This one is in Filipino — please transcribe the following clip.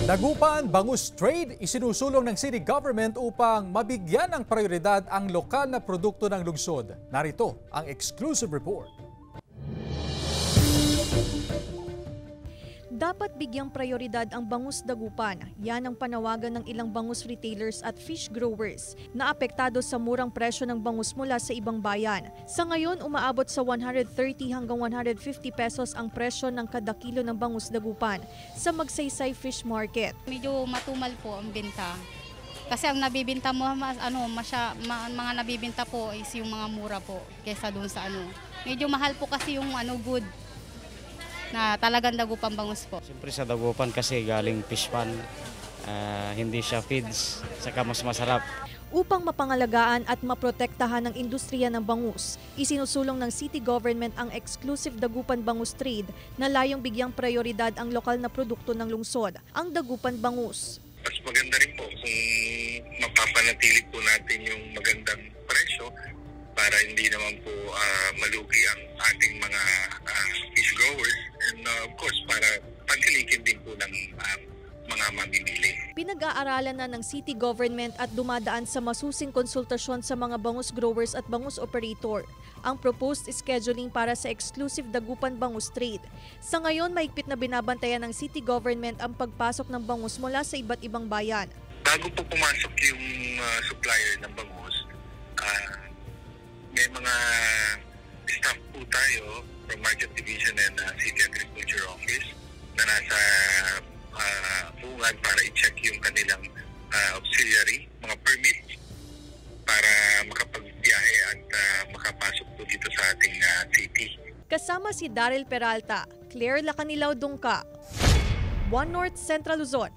Dagupan Bangus Trade isinusulong ng city government upang mabigyan ng prioridad ang lokal na produkto ng lungsod. Narito ang exclusive report. Dapat bigyang prioridad ang bangus Dagupan. Yan ang panawagan ng ilang bangus retailers at fish growers na apektado sa murang presyo ng bangus mula sa ibang bayan. Sa ngayon, umaabot sa 130 hanggang 150 pesos ang presyo ng kada kilo ng bangus Dagupan sa Magsaysay Fish Market. Medyo matumal po ang benta. Kasi ang nabibinta mo, mga nabibinta po is yung mga mura po kaysa doon sa Medyo mahal po kasi yung good na talagang Dagupan bangus po. Siyempre sa Dagupan kasi galing fish pan, hindi siya feeds, saka mas masarap. Upang mapangalagaan at maprotektahan ang industriya ng bangus, isinusulong ng city government ang exclusive Dagupan Bangus Trade na layong bigyang prioridad ang lokal na produkto ng lungsod, ang Dagupan Bangus. Mas maganda rin po kung mapapanatili po natin yung magandang presyo para hindi naman po malugi ang ating mga fish growers and of course para pagkilikin din po ng mga mamimili. Pinag-aaralan na ng city government at dumadaan sa masusing konsultasyon sa mga bangus growers at bangus operator ang proposed scheduling para sa exclusive Dagupan Bangus Trade. Sa ngayon, mahigpit na binabantayan ng city government ang pagpasok ng bangus mula sa iba't ibang bayan. Bago po pumasok yung supplier ng bangus, may mga staff po tayo from Market Division and City Agriculture Office na nasa bungad para i-check yung kanilang auxiliary, mga permit para makapagbiyahe at makapasok po dito sa ating city. Kasama si Daryl Peralta, Claire Lacanilaw Dungka, One North Central Luzon.